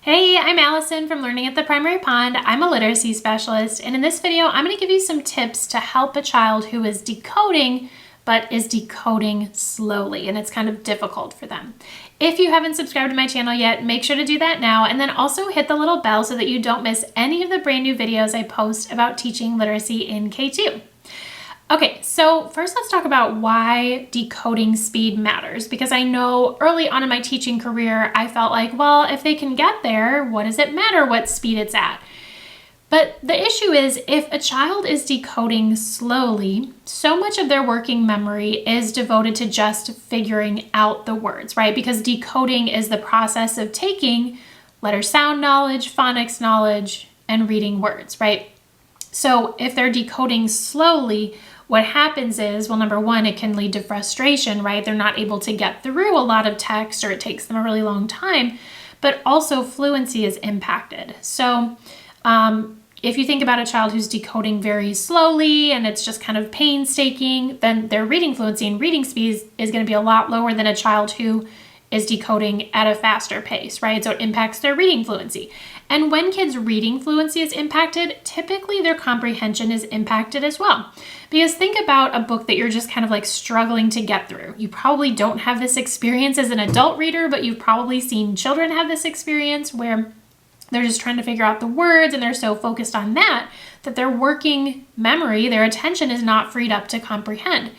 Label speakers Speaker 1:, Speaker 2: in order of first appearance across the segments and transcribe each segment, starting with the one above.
Speaker 1: Hey, I'm Allison from Learning at the Primary Pond. I'm a literacy specialist, and in this video, I'm going to give you some tips to help a child who is decoding, but is decoding slowly, and it's kind of difficult for them. If you haven't subscribed to my channel yet, make sure to do that now, and then also hit the little bell so that you don't miss any of the brand new videos I post about teaching literacy in K2. Okay, so first let's talk about why decoding speed matters, because I know early on in my teaching career, I felt like, well, if they can get there, what does it matter what speed it's at? But the issue is if a child is decoding slowly, so much of their working memory is devoted to just figuring out the words, right? Because decoding is the process of taking letter sound knowledge, phonics knowledge, and reading words, right? So if they're decoding slowly, what happens is, well, number one, it can lead to frustration, right? They're not able to get through a lot of text, or it takes them a really long time, but also fluency is impacted. So if you think about a child who's decoding very slowly and it's just kind of painstaking, then their reading fluency and reading speed is going to be a lot lower than a child who is decoding at a faster pace, right? So it impacts their reading fluency. And when kids' reading fluency is impacted, typically their comprehension is impacted as well. Because think about a book that you're just kind of like struggling to get through. You probably don't have this experience as an adult reader, but you've probably seen children have this experience where they're just trying to figure out the words and they're so focused on that their working memory, their attention is not freed up to comprehend.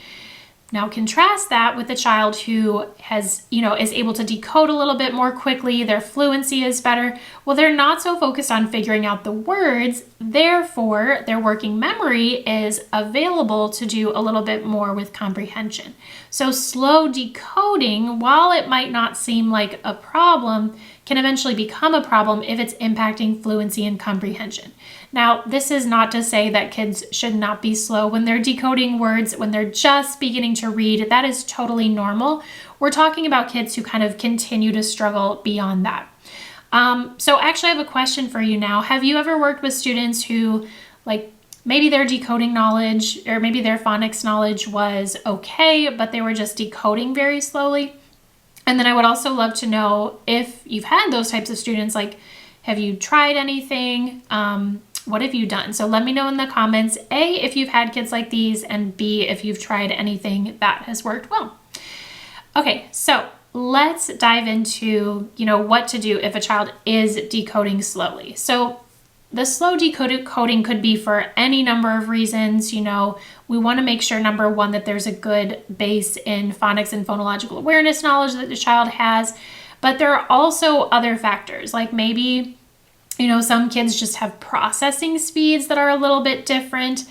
Speaker 1: Now contrast that with a child who is able to decode a little bit more quickly, their fluency is better. Well, they're not so focused on figuring out the words, therefore their working memory is available to do a little bit more with comprehension. So slow decoding, while it might not seem like a problem, can eventually become a problem if it's impacting fluency and comprehension. Now, this is not to say that kids should not be slow when they're decoding words, when they're just beginning to read. That is totally normal. We're talking about kids who kind of continue to struggle beyond that. So actually, I have a question for you now. Have you ever worked with students who, maybe their decoding knowledge or maybe their phonics knowledge was okay, but they were just decoding very slowly? And then I would also love to know if you've had those types of students, have you tried anything? What have you done? So let me know in the comments, A, if you've had kids like these, and B, if you've tried anything that has worked well. Okay, so let's dive into, what to do if a child is decoding slowly. So the slow decoding could be for any number of reasons. We want to make sure, number one, that there's a good base in phonics and phonological awareness knowledge that the child has. But there are also other factors, like maybe, some kids just have processing speeds that are a little bit different.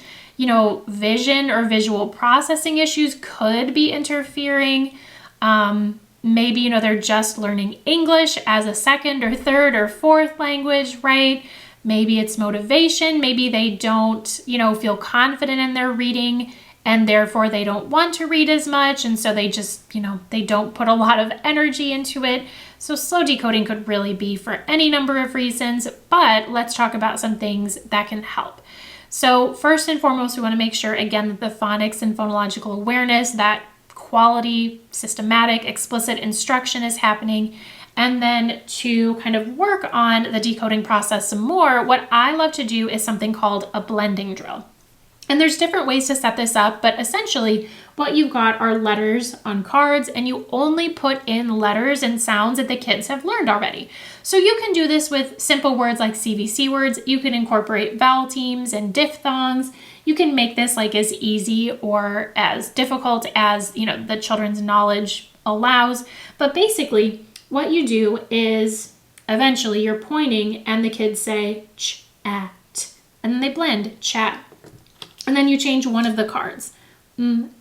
Speaker 1: Vision or visual processing issues could be interfering. Maybe, they're just learning English as a second or third or fourth language, right? Maybe it's motivation. Maybe they don't, feel confident in their reading, and therefore they don't want to read as much. And so they just, they don't put a lot of energy into it. So slow decoding could really be for any number of reasons, but let's talk about some things that can help. So first and foremost, we want to make sure, again, that the phonics and phonological awareness, that quality, systematic, explicit instruction is happening. And then to kind of work on the decoding process some more, what I love to do is something called a blending drill. And there's different ways to set this up, but essentially what you've got are letters on cards, and you only put in letters and sounds that the kids have learned already. So you can do this with simple words like CVC words. You can incorporate vowel teams and diphthongs. You can make this as easy or as difficult as, the children's knowledge allows. But basically, what you do is eventually you're pointing and the kids say ch-at, and then they blend chat. And then you change one of the cards,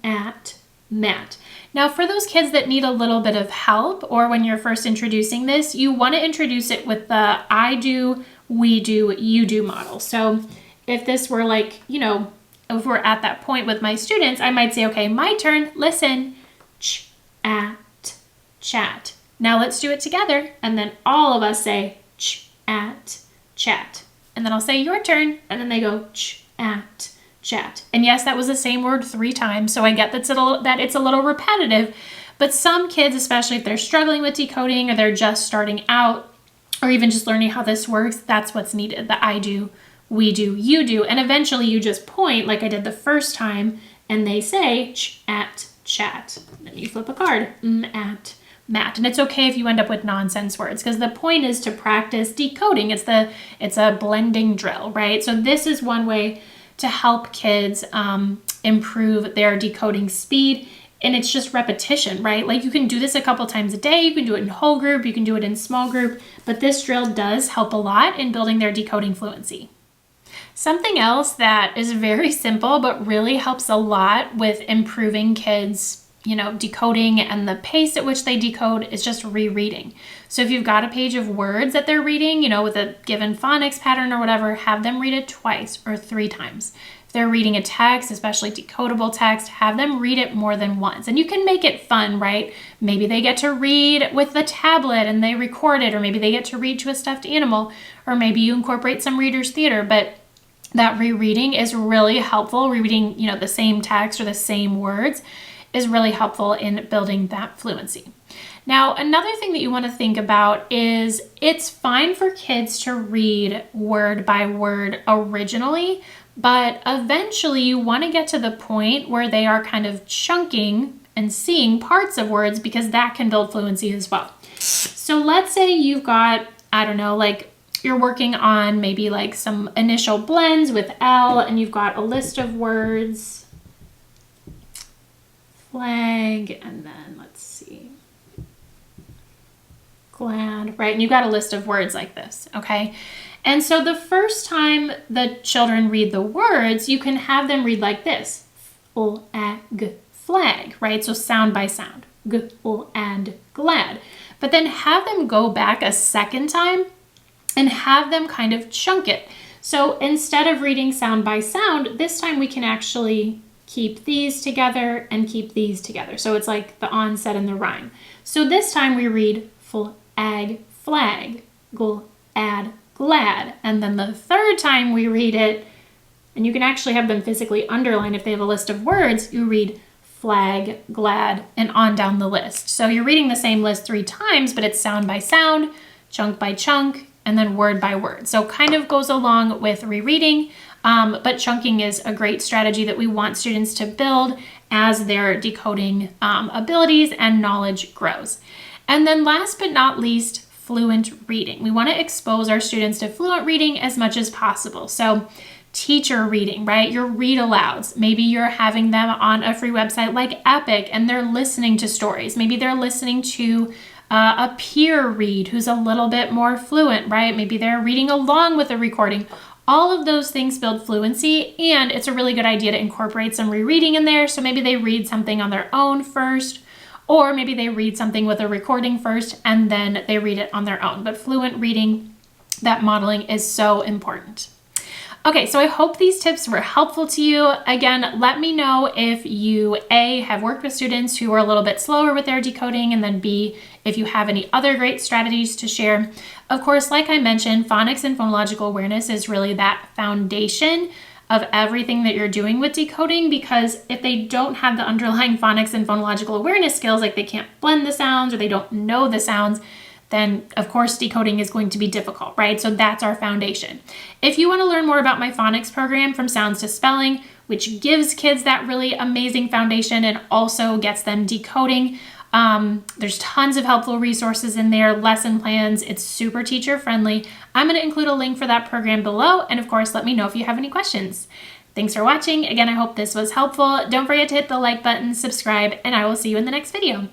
Speaker 1: at, mat. Now for those kids that need a little bit of help, or when you're first introducing this, you want to introduce it with the I do, we do, you do model. So if this were if we're at that point with my students, I might say, okay, my turn, listen, ch-at, chat. Now let's do it together, and then all of us say ch-at, chat. And then I'll say your turn, and then they go ch-at, chat. And yes, that was the same word 3 times, so I get that it's a little repetitive, but some kids, especially if they're struggling with decoding or they're just starting out, or even just learning how this works, that's what's needed. The I do, we do, you do. And eventually you just point like I did the first time and they say at chat. Then you flip a card, at Matt. And it's okay if you end up with nonsense words because the point is to practice decoding. It's a blending drill, right? So this is one way to help kids improve their decoding speed. And it's just repetition, right? Like you can do this a couple times a day. You can do it in whole group. You can do it in small group. But this drill does help a lot in building their decoding fluency. Something else that is very simple but really helps a lot with improving kids, decoding and the pace at which they decode is just rereading. So if you've got a page of words that they're reading, with a given phonics pattern or whatever, have them read it twice or 3 times. If they're reading a text, especially decodable text, have them read it more than once. And you can make it fun, right? Maybe they get to read with the tablet and they record it, or maybe they get to read to a stuffed animal, or maybe you incorporate some reader's theater, but that rereading is really helpful. Rereading, the same text or the same words is really helpful in building that fluency. Now, another thing that you want to think about is it's fine for kids to read word by word originally, but eventually you want to get to the point where they are kind of chunking and seeing parts of words because that can build fluency as well. So let's say you've got, you're working on maybe like some initial blends with L and you've got a list of words, flag, and then let's see, glad, right? And you've got a list of words like this, okay? And so the first time the children read the words, you can have them read like this, flag, right? So sound by sound, and glad. But then have them go back a second time and have them kind of chunk it. So instead of reading sound by sound, this time we can actually keep these together and keep these together. So it's like the onset and the rhyme. So this time we read flag, glad. And then the third time we read it, and you can actually have them physically underline if they have a list of words, you read flag, glad, and on down the list. So you're reading the same list 3 times, but it's sound by sound, chunk by chunk, and then word by word. So kind of goes along with rereading, but chunking is a great strategy that we want students to build as their decoding abilities and knowledge grows. And then last but not least, fluent reading. We want to expose our students to fluent reading as much as possible. So teacher reading, right? Your read alouds. Maybe you're having them on a free website like Epic and they're listening to stories. Maybe they're listening to a peer read who's a little bit more fluent, right? Maybe they're reading along with a recording. All of those things build fluency, and it's a really good idea to incorporate some rereading in there. So maybe they read something on their own first, or maybe they read something with a recording first and then they read it on their own. But fluent reading, that modeling is so important. Okay, so I hope these tips were helpful to you. Again, let me know if you, A, have worked with students who are a little bit slower with their decoding, and then B, if you have any other great strategies to share. Of course, like I mentioned, phonics and phonological awareness is really that foundation of everything that you're doing with decoding, because if they don't have the underlying phonics and phonological awareness skills, like they can't blend the sounds or they don't know the sounds, then of course decoding is going to be difficult, right? So that's our foundation. If you want to learn more about my phonics program, From Sounds to Spelling, which gives kids that really amazing foundation and also gets them decoding, there's tons of helpful resources in there, lesson plans. It's super teacher friendly. I'm going to include a link for that program below. And of course, let me know if you have any questions. Thanks for watching. Again, I hope this was helpful. Don't forget to hit the like button, subscribe, and I will see you in the next video.